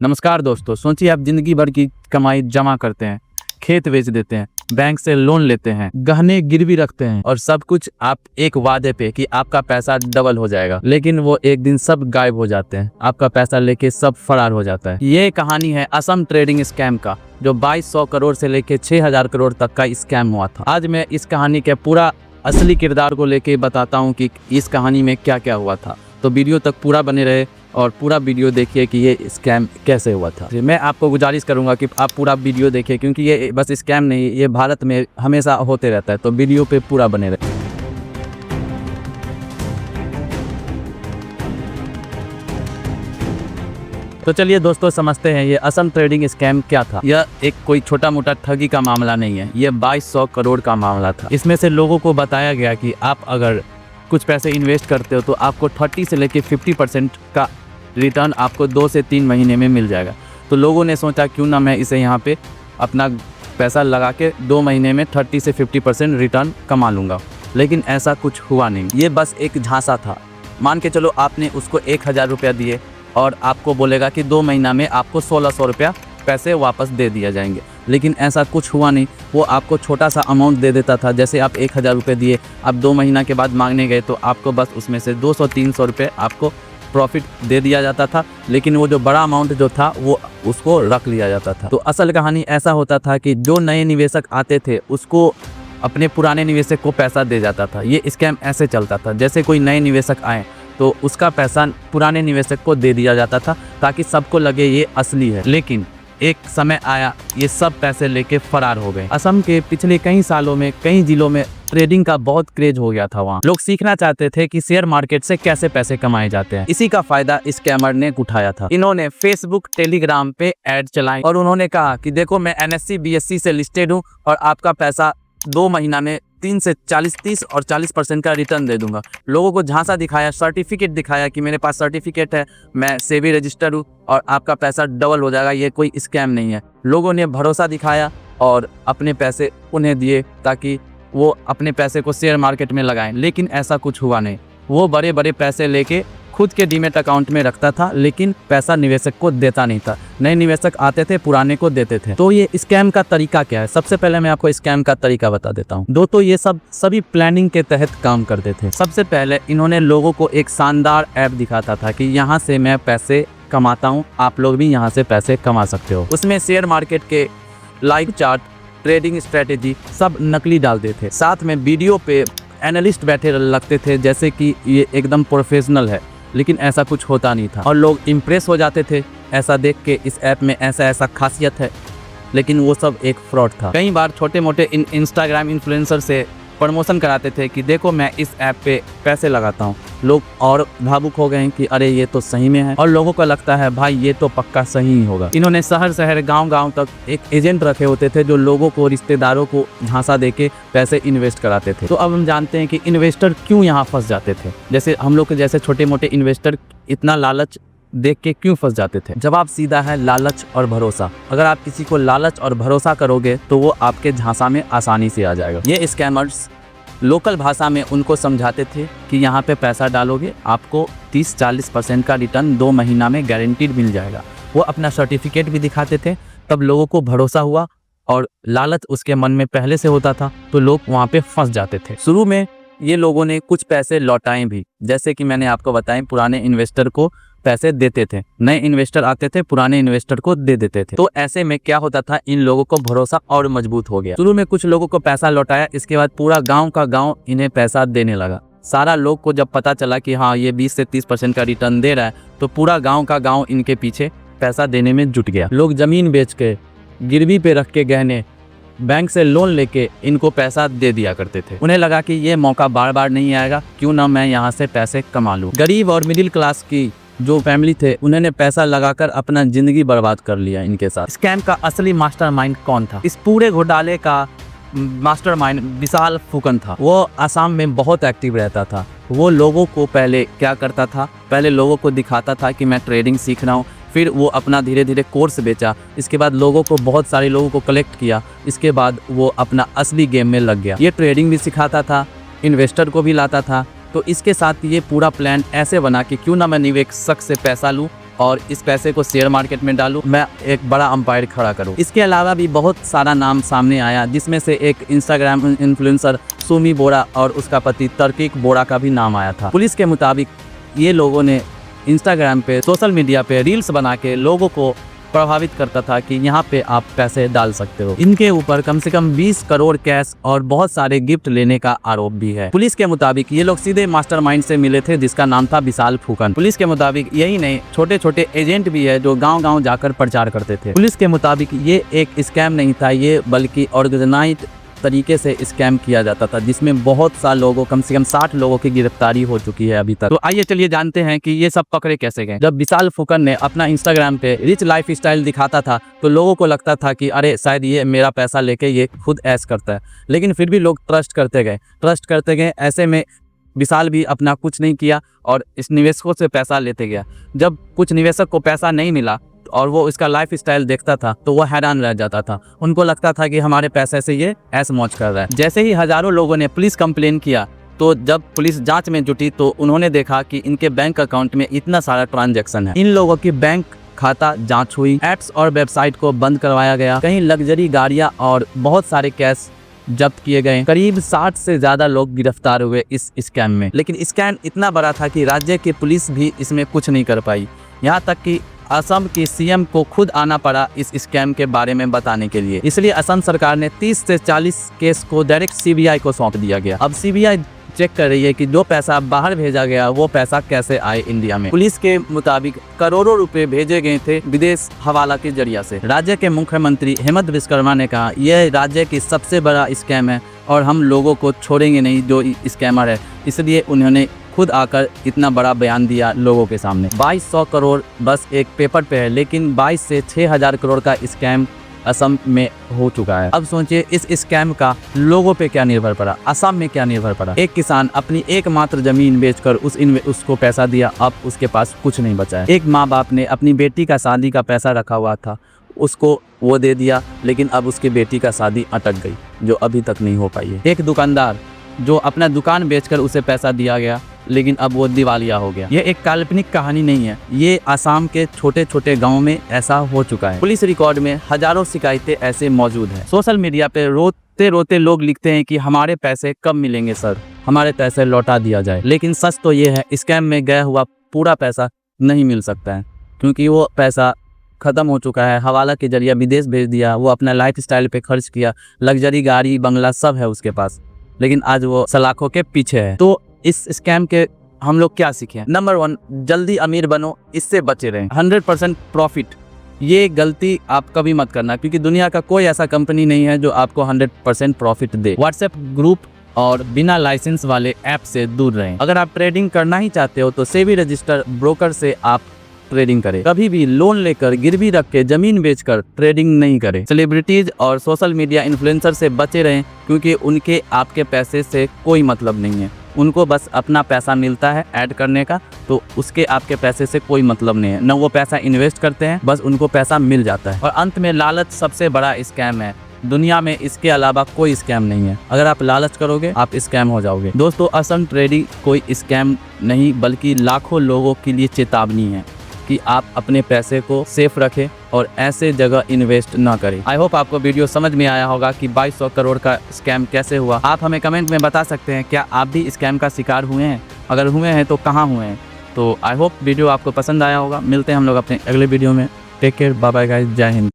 नमस्कार दोस्तों, सोचिए आप जिंदगी भर की कमाई जमा करते हैं, खेत बेच देते हैं, बैंक से लोन लेते हैं, गहने गिरवी रखते हैं और सब कुछ आप एक वादे पे कि आपका पैसा डबल हो जाएगा, लेकिन वो एक दिन सब गायब हो जाते हैं। आपका पैसा लेके सब फरार हो जाता है। ये कहानी है असम ट्रेडिंग स्कैम का, जो 2200 करोड़ से लेके 6000 करोड़ तक का स्कैम हुआ था। आज मैं इस कहानी के पूरा असली किरदार को लेके बताता हूँ कि इस कहानी में क्या क्या हुआ था। तो वीडियो तक पूरा बने रहे और पूरा वीडियो देखिए कि ये स्कैम कैसे हुआ था। मैं आपको गुजारिश करूंगा कि आप पूरा वीडियो देखिए, क्योंकि ये बस स्कैम नहीं, ये भारत में हमेशा होते रहता है। तो वीडियो पे पूरा बने रहे। तो चलिए दोस्तों, समझते हैं ये असम ट्रेडिंग स्कैम क्या था। यह एक कोई छोटा मोटा ठगी का मामला नहीं है, ये 2200 करोड़ का मामला था। इसमें से लोगों को बताया गया कि आप अगर कुछ पैसे इन्वेस्ट करते हो तो आपको 30 से लेके 50% का रिटर्न आपको 2 से 3 महीने में मिल जाएगा। तो लोगों ने सोचा क्यों ना मैं इसे यहाँ पे अपना पैसा लगा के 2 महीने में 30 से 50% रिटर्न कमा लूँगा, लेकिन ऐसा कुछ हुआ नहीं। ये बस एक झांसा था। मान के चलो आपने उसको 1000 रुपया दिए और आपको बोलेगा कि 2 महीना में आपको 1600 रुपया पैसे वापस दे दिया जाएंगे, लेकिन ऐसा कुछ हुआ नहीं। वो आपको छोटा सा अमाउंट दे देता था। जैसे आप 1000 रुपये दिए, आप 2 महीना के बाद मांगने गए तो आपको बस उसमें से 200-300 रुपये आपको प्रॉफिट दे दिया जाता था, लेकिन वो जो बड़ा अमाउंट जो था वो उसको रख लिया जाता था। तो असल कहानी ऐसा होता था कि जो नए निवेशक आते थे उसको अपने पुराने निवेशक को पैसा दे जाता था। ये स्कैम ऐसे चलता था, जैसे कोई नए निवेशक आए तो उसका पैसा पुराने निवेशक को दे दिया जाता था ताकि सबको लगे ये असली है। लेकिन एक समय आया, ये सब पैसे लेके फरार हो गए। असम के पिछले कई सालों में कई जिलों में ट्रेडिंग का बहुत क्रेज हो गया था। वहाँ लोग सीखना चाहते थे कि शेयर मार्केट से कैसे पैसे कमाए जाते हैं। इसी का फायदा स्कैमर ने उठाया था। इन्होंने फेसबुक, टेलीग्राम पे ऐड चलाई और उन्होंने कहा कि देखो मैं NSE, BSE से लिस्टेड हूँ और आपका पैसा 2 महीना में 30 और 40% का रिटर्न दे दूंगा। लोगों को झांसा दिखाया, सर्टिफिकेट दिखाया कि मेरे पास सर्टिफिकेट है, मैं सेबी रजिस्टर हूँ और आपका पैसा डबल हो जाएगा, ये कोई स्कैम नहीं है। लोगों ने भरोसा दिखाया और अपने पैसे उन्हें दिए ताकि वो अपने पैसे को शेयर मार्केट में लगाएं, लेकिन ऐसा कुछ हुआ नहीं। वो बड़े बड़े पैसे लेके खुद के डीमेट अकाउंट में रखता था, लेकिन पैसा निवेशक को देता नहीं था। नए निवेशक आते थे, पुराने को देते थे। तो ये स्कैम का तरीका क्या है? सबसे पहले मैं आपको स्कैम का तरीका बता देता हूँ। दोस्तों, ये सभी प्लानिंग के तहत काम करते थे। सबसे पहले इन्होंने लोगों को एक शानदार ऐप दिखाता था कि यहाँ से मैं पैसे कमाता हूँ, आप लोग भी यहाँ से पैसे कमा सकते हो। उसमें शेयर मार्केट के लाइव चार्ट, ट्रेडिंग स्ट्रेटेजी सब नकली डालते थे। साथ में वीडियो पे एनालिस्ट बैठे लगते थे जैसे कि ये एकदम प्रोफेशनल है, लेकिन ऐसा कुछ होता नहीं था और लोग इम्प्रेस हो जाते थे ऐसा देख के, इस ऐप में ऐसा खासियत है, लेकिन वो सब एक फ्रॉड था। कई बार छोटे मोटे इंस्टाग्राम इन्फ्लुएंसर से प्रमोशन कराते थे कि देखो मैं इस ऐप पे पैसे लगाता हूँ। लोग और भावुक हो गए हैं कि अरे ये तो सही में है, और लोगों को लगता है भाई ये तो पक्का सही ही होगा। इन्होंने शहर शहर गांव तक एक एजेंट रखे होते थे जो लोगों को, रिश्तेदारों को झांसा देके पैसे इन्वेस्ट कराते थे। तो अब हम जानते हैं कि इन्वेस्टर क्यों यहाँ फंस जाते थे। जैसे हम लोग के जैसे छोटे मोटे इन्वेस्टर इतना लालच देख के क्यों फंस जाते थे? जवाब सीधा है, लालच और भरोसा। अगर आप किसी को लालच और भरोसा करोगे तो वो आपके झांसा में आसानी से आ जाएगा। ये स्कैमर्स लोकल भाषा में उनको समझाते थे कि यहाँ पे पैसा डालोगे आपको 30-40% का रिटर्न 2 महीना में गारंटीड मिल जाएगा। वो अपना सर्टिफिकेट भी दिखाते थे, तब लोगों को भरोसा हुआ और लालच उसके मन में पहले से होता था, तो लोग वहाँ पे फंस जाते थे। शुरू में ये लोगों ने कुछ पैसे लौटाए भी, जैसे कि मैंने आपको बताया, पुराने इन्वेस्टर को पैसे देते थे, नए इन्वेस्टर आते थे, पुराने इन्वेस्टर को दे देते थे। तो ऐसे में क्या होता था, इन लोगों को भरोसा और मजबूत हो गया। शुरू में कुछ लोगों को पैसा लौटाया, इसके बाद पूरा गांव का गांव इन्हें पैसा देने लगा। सारा लोग को जब पता चला कि हाँ ये 20 से 30% का रिटर्न दे रहा है, तो पूरा गाँव का गाँव इनके पीछे पैसा देने में जुट गया। लोग जमीन बेच के, गिरवी पे रख के गहने, बैंक से लोन लेके इनको पैसा दे दिया करते थे। उन्हें लगा कि ये मौका बार बार नहीं आएगा, क्यों ना मैं यहाँ से पैसे कमा लूँ। गरीब और मिडिल क्लास की जो फैमिली थे, उन्होंने पैसा लगाकर अपना जिंदगी बर्बाद कर लिया इनके साथ। स्कैम का असली मास्टरमाइंड कौन था? इस पूरे घोटाले का मास्टरमाइंड विशाल फुकन था। वो आसाम में बहुत एक्टिव रहता था। वो लोगों को पहले क्या करता था, पहले लोगों को दिखाता था कि मैं ट्रेडिंग सीख रहा हूँ, फिर वो अपना धीरे धीरे कोर्स बेचा, इसके बाद लोगों को, बहुत सारे लोगों को कलेक्ट किया, इसके बाद वो अपना असली गेम में लग गया। ये ट्रेडिंग भी सिखाता था, इन्वेस्टर को भी लाता था। तो इसके साथ ये पूरा प्लान ऐसे बना कि क्यों ना मैं निवेशक से पैसा लूँ और इस पैसे को शेयर मार्केट में डालूं, मैं एक बड़ा अंपायर खड़ा करूं। इसके अलावा भी बहुत सारा नाम सामने आया, जिसमें से एक इंस्टाग्राम इन्फ्लुएंसर सुमी बोरा और उसका पति तर्किक बोरा का भी नाम आया था। पुलिस के मुताबिक ये लोगों ने इंस्टाग्राम पे, सोशल मीडिया पे रील्स बना के लोगों को प्रभावित करता था कि यहाँ पे आप पैसे डाल सकते हो। इनके ऊपर कम से कम 20 करोड़ कैश और बहुत सारे गिफ्ट लेने का आरोप भी है। पुलिस के मुताबिक ये लोग सीधे मास्टरमाइंड से मिले थे, जिसका नाम था विशाल फूकन। पुलिस के मुताबिक यही नहीं, छोटे छोटे एजेंट भी है जो गांव-गांव जाकर प्रचार करते थे। पुलिस के मुताबिक ये एक स्कैम नहीं था, ये बल्कि ऑर्गेनाइज्ड तरीके से स्कैम किया जाता था, जिसमें बहुत सा लोगों, कम से कम 60 लोगों की गिरफ्तारी हो चुकी है अभी तक। तो आइए चलिए जानते हैं कि ये सब पकड़े कैसे गए। जब विशाल फूकन ने अपना इंस्टाग्राम पे रिच लाइफ स्टाइल दिखाता था तो लोगों को लगता था कि अरे शायद ये मेरा पैसा लेके ये खुद ऐश करता है, लेकिन फिर भी लोग ट्रस्ट करते गए। ऐसे में विशाल भी अपना कुछ नहीं किया और इस निवेशकों से पैसा लेते गया। जब कुछ निवेशक को पैसा नहीं मिला और वो इसका लाइफ स्टाइल देखता था तो वो हैरान रह जाता था। उनको लगता था कि हमारे पैसे से ये ऐश मौज कर रहा है। जैसे ही हजारों लोगों ने पुलिस कंप्लेन किया तो जब पुलिस जांच में जुटी तो उन्होंने देखा कि इनके बैंक अकाउंट में इतना सारा ट्रांजैक्शन है। इन लोगों की बैंक खाता जांच हुई, ऐप्स और वेबसाइट को बंद करवाया गया, कहीं लग्जरी गाड़ियां और बहुत सारे कैश जब्त किए गए। करीब 60 से ज्यादा लोग गिरफ्तार हुए इस स्कैम में। लेकिन स्कैम इतना बड़ा था कि राज्य की पुलिस भी इसमें कुछ नहीं कर पाई। यहाँ तक कि असम की सीएम को खुद आना पड़ा इस स्कैम के बारे में बताने के लिए। इसलिए असम सरकार ने 30 से 40 केस को डायरेक्ट सीबीआई को सौंप दिया गया। अब सीबीआई चेक कर रही है कि जो पैसा बाहर भेजा गया वो पैसा कैसे आए इंडिया में। पुलिस के मुताबिक करोड़ों रुपए भेजे गए थे विदेश हवाला के जरिया से। राज्य के मुख्यमंत्री हेमंत विश्वकर्मा ने कहा, यह राज्य की सबसे बड़ा स्कैम है और हम लोगों को छोड़ेंगे नहीं जो स्कैमर है। इसलिए उन्होंने खुद आकर इतना बड़ा बयान दिया लोगों के सामने। 2200 करोड़ बस एक पेपर पे है, लेकिन 22 से 6000 करोड़ का स्कैम असम में हो चुका है। अब सोचिए इस स्कैम का लोगों पे क्या निर्भर पड़ा, असम में क्या निर्भर पड़ा। एक किसान अपनी एकमात्र जमीन बेचकर उसको पैसा दिया, अब उसके पास कुछ नहीं बचा है। एक माँ बाप ने अपनी बेटी का शादी का पैसा रखा हुआ था, उसको वो दे दिया, लेकिन अब उसकी बेटी का शादी अटक गई जो अभी तक नहीं हो पाई है। एक दुकानदार जो अपना दुकान बेचकर उसे पैसा दिया गया, लेकिन अब वो दिवालिया हो गया। ये एक काल्पनिक कहानी नहीं है, ये आसाम के छोटे छोटे गांव में ऐसा हो चुका है। पुलिस रिकॉर्ड में हजारों शिकायतें ऐसे मौजूद हैं। सोशल मीडिया पे रोते रोते लोग लिखते हैं कि हमारे पैसे कब मिलेंगे सर, हमारे पैसे लौटा दिया जाए। लेकिन सच तो ये है, स्कैम में गया हुआ पूरा पैसा नहीं मिल सकता है, क्योंकि वो पैसा खत्म हो चुका है। हवाला के जरिए विदेश भेज दिया, वो अपना लाइफ स्टाइल पे खर्च किया, लग्जरी गाड़ी बंगला सब है उसके पास, लेकिन आज वो सलाखों के पीछे है। तो इस स्कैम के हम लोग क्या सीखे? नंबर 1, जल्दी अमीर बनो, इससे बचे रहें। 100% प्रॉफिट, ये गलती आप कभी मत करना, क्योंकि दुनिया का कोई ऐसा कंपनी नहीं है जो आपको 100% प्रॉफिट दे। व्हाट्सएप ग्रुप और बिना लाइसेंस वाले ऐप से दूर रहें। अगर आप ट्रेडिंग करना ही चाहते हो तो सेबी रजिस्टर्ड ब्रोकर से आप ट्रेडिंग करें। कभी भी लोन लेकर, गिरवी रख के, जमीन बेचकर ट्रेडिंग नहीं करें। सेलिब्रिटीज और सोशल मीडिया इन्फ्लुएंसर से बचे रहें, क्योंकि उनके आपके पैसे से कोई मतलब नहीं है। उनको बस अपना पैसा मिलता है ऐड करने का, तो उसके आपके पैसे से कोई मतलब नहीं है। न वो पैसा इन्वेस्ट करते हैं, बस उनको पैसा मिल जाता है। और अंत में लालच सबसे बड़ा स्कैम है दुनिया में, इसके अलावा कोई स्कैम नहीं है। अगर आप लालच करोगे आप स्कैम हो जाओगे। दोस्तों, असम ट्रेडिंग कोई स्कैम नहीं बल्कि लाखों लोगों के लिए चेतावनी है कि आप अपने पैसे को सेफ रखें और ऐसे जगह इन्वेस्ट ना करें। आई होप आपको वीडियो समझ में आया होगा कि 2200 करोड़ का स्कैम कैसे हुआ। आप हमें कमेंट में बता सकते हैं, क्या आप भी स्कैम का शिकार हुए हैं? अगर हुए हैं तो कहाँ हुए हैं? तो आई होप वीडियो आपको पसंद आया होगा। मिलते हैं हम लोग अपने अगले वीडियो में। Take care, bye bye guys, जय हिंद।